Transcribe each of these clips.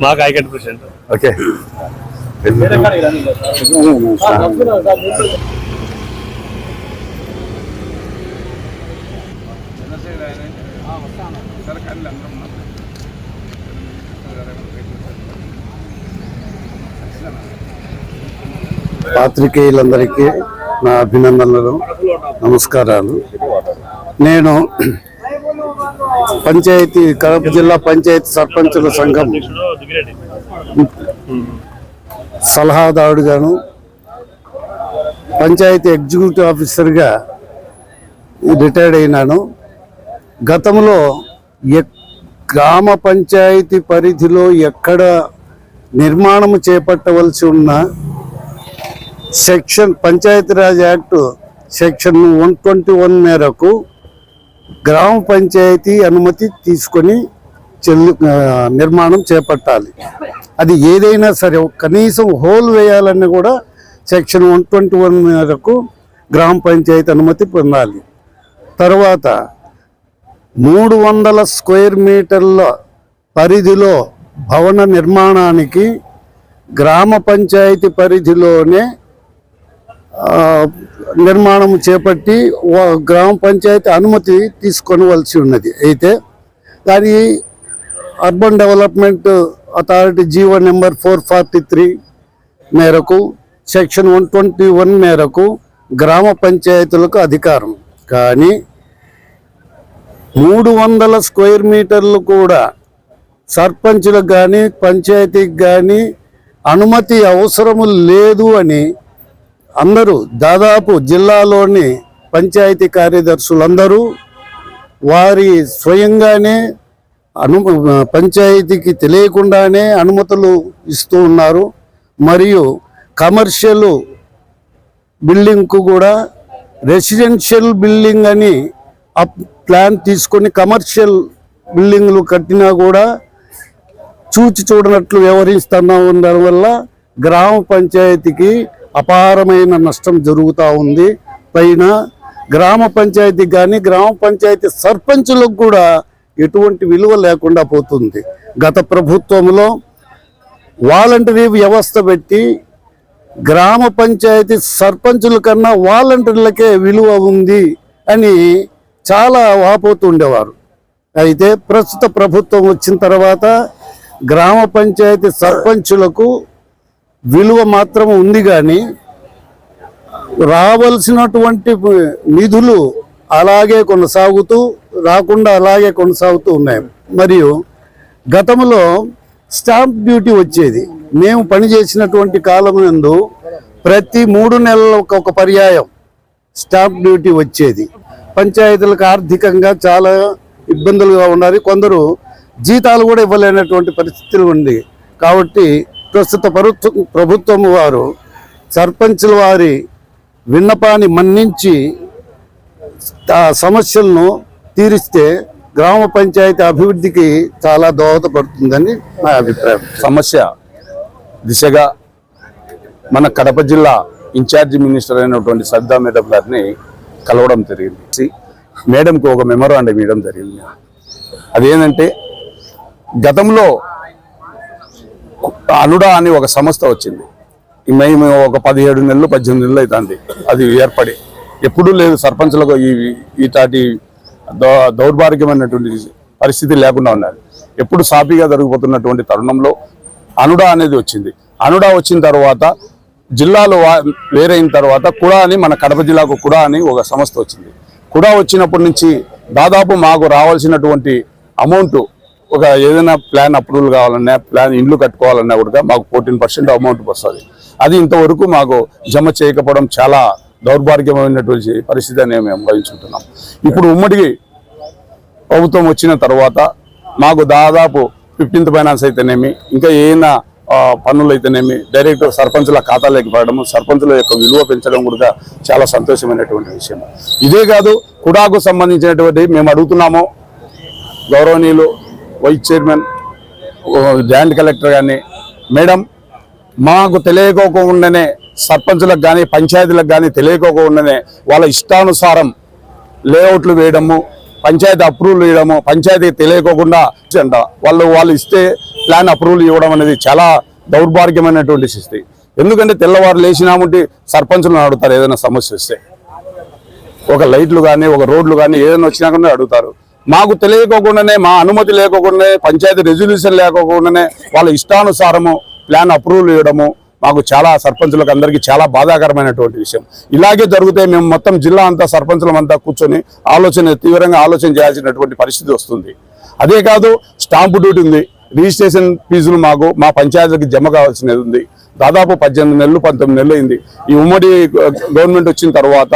మాకు ఐకెట్ president. Okay. పాత్రికేయులందరికీ నా అభినందనలు, నమస్కారాలు. నేను కడప జిల్లా పంచాయతీ సర్పంచుల సంఘం సలహాదారుడుగాను, పంచాయతీ ఎగ్జిక్యూటివ్ ఆఫీసర్గా రిటైర్డ్ అయినాను. గతంలో గ్రామ పంచాయతీ పరిధిలో ఎక్కడ నిర్మాణం చేపట్టవలసి ఉన్న పంచాయతీరాజ్ యాక్ట్ సెక్షన్ 121 మేరకు గ్రామ పంచాయతీ అనుమతి తీసుకొని నిర్మాణం చేపట్టాలి. అది ఏదైనా సరే, కనీసం హోల్ వేయాలని కూడా సెక్షన్ 121 మేరకు గ్రామ పంచాయతీ అనుమతి పొందాలి. తర్వాత 300 స్క్వేర్ మీటర్ల పరిధిలో భవన నిర్మాణానికి గ్రామ పంచాయతీ పరిధిలోనే నిర్మాణం చేపట్టి గ్రామ పంచాయతీ అనుమతి తీసుకొనవలసి ఉన్నది. అయితే దాని urban development authority GO number 443 మేరకు సెక్షన్ 121 మేరకు గ్రామ పంచాయతీలకు అధికారం. కానీ 300 స్క్వేర్ మీటర్లు కూడా సర్పంచులకు కానీ పంచాయతీకి కానీ అనుమతి అవసరము లేదు అని అందరూ, దాదాపు జిల్లాలోని పంచాయతీ కార్యదర్శులందరూ వారి స్వయంగానే పంచాయతీకి తెలియకుండానే అనుమతులు ఇస్తూ ఉన్నారు. మరియు కమర్షియల్ బిల్డింగ్కు కూడా రెసిడెన్షియల్ బిల్డింగ్ అని ప్లాన్ తీసుకొని కమర్షియల్ బిల్డింగ్లు కట్టినా కూడా చూడనట్లు వ్యవహరిస్తున్నా ఉండడం వల్ల గ్రామ పంచాయతీకి అపారమైన నష్టం జరుగుతూ ఉంది. పైన గ్రామ పంచాయతీకి కానీ గ్రామ పంచాయతీ సర్పంచులకు కూడా ఎటువంటి విలువ లేకుండా పోతుంది. గత ప్రభుత్వంలో వాలంటరీ వ్యవస్థ పెట్టి గ్రామ పంచాయతీ సర్పంచుల కన్నా వాలంటీర్లకే విలువ ఉంది అని చాలా వాపోతుండేవారు. అయితే ప్రస్తుత ప్రభుత్వం వచ్చిన తర్వాత గ్రామ పంచాయతీ సర్పంచులకు విలువ మాత్రం ఉంది, కానీ రావాల్సినటువంటి నిధులు అలాగే రాకుండా అలాగే కొనసాగుతూ ఉన్నాయి. మరియు గతంలో స్టాంప్ డ్యూటీ వచ్చేది. మేము పనిచేసినటువంటి కాలం నందు ప్రతి 3 నెలలకు ఒక పర్యాయం స్టాంప్ డ్యూటీ వచ్చేది. పంచాయతీలకు ఆర్థికంగా చాలా ఇబ్బందులుగా ఉన్నది. కొందరు జీతాలు కూడా ఇవ్వలేనటువంటి పరిస్థితులు ఉంది. కాబట్టి ప్రస్తుత ప్రభుత్వం వారు సర్పంచుల వారి విన్నపాన్ని మన్నించి సమస్యలను తీరిస్తే గ్రామ పంచాయతీ అభివృద్ధికి చాలా దోహదపడుతుందని నా అభిప్రాయం. సమస్య దిశగా మన కడప జిల్లా ఇన్ఛార్జి మినిస్టర్ అయినటువంటి సద్దా మేడం గారిని కలవడం జరిగింది. మేడంకు ఒక మెమోరాండం ఇవ్వడం జరిగింది. అదేంటంటే, గతంలో అనుడా అని ఒక సంస్థ వచ్చింది. మేము ఒక 17 నెలలు 18 నెలలు అవుతుంది అది ఏర్పడి. ఎప్పుడూ లేదు సర్పంచులకు ఈటాటి దౌర్భాగ్యమైనటువంటి పరిస్థితి లేకుండా ఉన్నది. ఎప్పుడు సాఫీగా జరిగిపోతున్నటువంటి తరుణంలో అనుడా అనేది వచ్చింది. అనుడా వచ్చిన తర్వాత జిల్లాలో వేరైన తర్వాత కుడా అని, మన కడప జిల్లాకు కుడా అని ఒక సంస్థ వచ్చింది. కుడా వచ్చినప్పటి నుంచి దాదాపు మాకు రావాల్సినటువంటి అమౌంట్, ఒక ఏదైనా ప్లాన్ అప్రూవల్ కావాలన్నా, ప్లాన్ ఇండ్లు కట్టుకోవాలన్నా కూడా మాకు 14% అమౌంట్ వస్తుంది. అది ఇంతవరకు మాకు జమ చేయకపోవడం చాలా దౌర్భాగ్యమైనటువంటి పరిస్థితి అని మేము భావించుకుంటున్నాం. ఇప్పుడు ఉమ్మడి ప్రభుత్వం వచ్చిన తర్వాత మాకు దాదాపు 15th ఫైనాన్స్ అయితేనేమి, ఇంకా ఏమైనా పన్నులు అయితేనేమి డైరెక్ట్ సర్పంచుల ఖాతాలోకి పడడం, సర్పంచుల యొక్క విలువ పెంచడం కూడా చాలా సంతోషమైనటువంటి విషయం. ఇదే కాదు, కుడాకు సంబంధించినటువంటి మేము అడుగుతున్నాము గౌరవనీయులు వైస్ చైర్మన్ జాయింట్ కలెక్టర్ గారిని, మేడం మాకు తెలియకోకుండానే సర్పంచులకు కానీ పంచాయతీలకు కానీ తెలియకోకుండానే వాళ్ళ ఇష్టానుసారం లేఅవుట్లు వేయడము, పంచాయతీ అప్రూవల్ వేయడము, పంచాయతీకి తెలియకోకుండా వాళ్ళు ఇస్తే ప్లాన్ అప్రూవల్ ఇవ్వడం అనేది చాలా దౌర్భాగ్యమైనటువంటి స్థితి. ఎందుకంటే తెల్లవారు లేచినాముంటే సర్పంచులను అడుగుతారు ఏదైనా సమస్య వస్తే, ఒక లైట్లు కానీ ఒక రోడ్లు కానీ ఏదైనా వచ్చినా కానీ అడుగుతారు. మాకు తెలియకోకుండానే, మా అనుమతి లేకోకుండానే, పంచాయతీ రెజల్యూషన్ లేకోకుండానే వాళ్ళ ఇష్టానుసారము ప్లాన్ అప్రూవల్ ఇవ్వడము మాకు చాలా సర్పంచులకు అందరికీ చాలా బాధాకరమైనటువంటి విషయం. ఇలాగే జరిగితే మేము మొత్తం జిల్లా అంతా సర్పంచులమంతా కూర్చొని తీవ్రంగా ఆలోచన చేయాల్సినటువంటి పరిస్థితి వస్తుంది. అదే కాదు, స్టాంపు డ్యూటీ ఉంది, రిజిస్ట్రేషన్ ఫీజులు మా పంచాయతీలకు జమ కావాల్సినది ఉంది. దాదాపు 18 నెలలు 19 నెలలు అయింది. ఈ ఉమ్మడి గవర్నమెంట్ వచ్చిన తర్వాత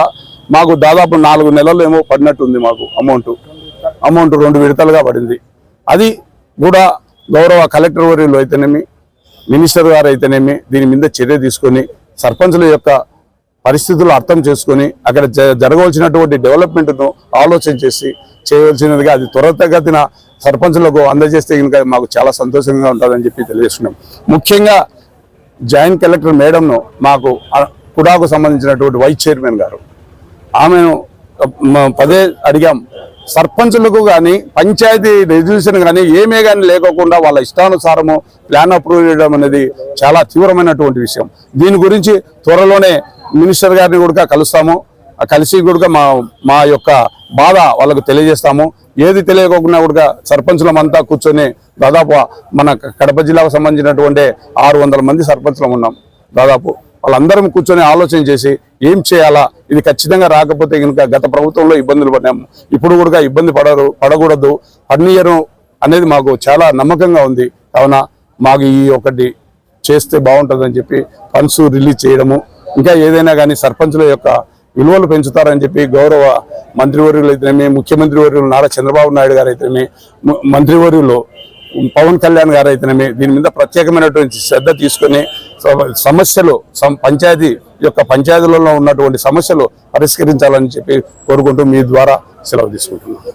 మాకు దాదాపు 4 నెలలు ఏమో పడినట్టుంది. మాకు అమౌంట్ 2 విడతలుగా పడింది. అది కూడా గౌరవ కలెక్టర్ వర్యులు అయితేనేమి, మినిస్టర్ గారు అయితేనేమి దీని మీద చర్య తీసుకొని సర్పంచుల యొక్క పరిస్థితులు అర్థం చేసుకొని అక్కడ జరగవలసినటువంటి డెవలప్మెంట్ను ఆలోచన చేసి చేయవలసినదిగా అది త్వరితగతిన సర్పంచులకు అందజేస్తే ఇంకా మాకు చాలా సంతోషంగా ఉంటుందని చెప్పి తెలియజేస్తున్నాం. ముఖ్యంగా జాయింట్ కలెక్టర్ మేడంను, మాకు కుడాకు సంబంధించినటువంటి వైస్ చైర్మన్ గారు, ఆమెను పదే అడిగాం. సర్పంచులకు కానీ పంచాయతీ రెజల్యూషన్ కానీ ఏమే కానీ లేకోకుండా వాళ్ళ ఇష్టానుసారము ప్లాన్ అప్రూవ్ చేయడం అనేది చాలా తీవ్రమైనటువంటి విషయం. దీని గురించి త్వరలోనే మినిస్టర్ గారిని కూడా కలుస్తాము. కలిసి కూడా మా యొక్క బాధ వాళ్ళకు తెలియజేస్తాము. ఏది తెలియకోకుండా కూడా సర్పంచులమంతా కూర్చొని దాదాపు మన కడప జిల్లాకు సంబంధించినటువంటి 600 మంది సర్పంచులం ఉన్నాం. దాదాపు వాళ్ళందరం కూర్చొని ఆలోచన చేసి ఏం చేయాలా, ఇది ఖచ్చితంగా రాకపోతే కనుక గత ప్రభుత్వంలో ఇబ్బందులు పడ్డాము, ఇప్పుడు కూడా ఇబ్బంది పడకూడదు, పనియరు అనేది మాకు చాలా నమ్మకంగా ఉంది. కావున మాకు ఈ ఒకటి చేస్తే బాగుంటుందని చెప్పి ఫండ్స్ రిలీజ్ చేయడము, ఇంకా ఏదైనా కానీ సర్పంచుల యొక్క విలువలు పెంచుతారని చెప్పి గౌరవ మంత్రివర్యులు అయితేనేమి, ముఖ్యమంత్రి వర్యులు నారా చంద్రబాబు నాయుడు గారు అయితేనేమి, మంత్రివర్యులు పవన్ కళ్యాణ్ గారు అయితేనేమి దీని మీద ప్రత్యేకమైనటువంటి శ్రద్ధ తీసుకొని సమస్యలు పంచాయతీలలో ఉన్నటువంటి సమస్యలు పరిష్కరించాలని చెప్పి కోరుకుంటూ మీ ద్వారా సెలవు తీసుకుంటున్నాను.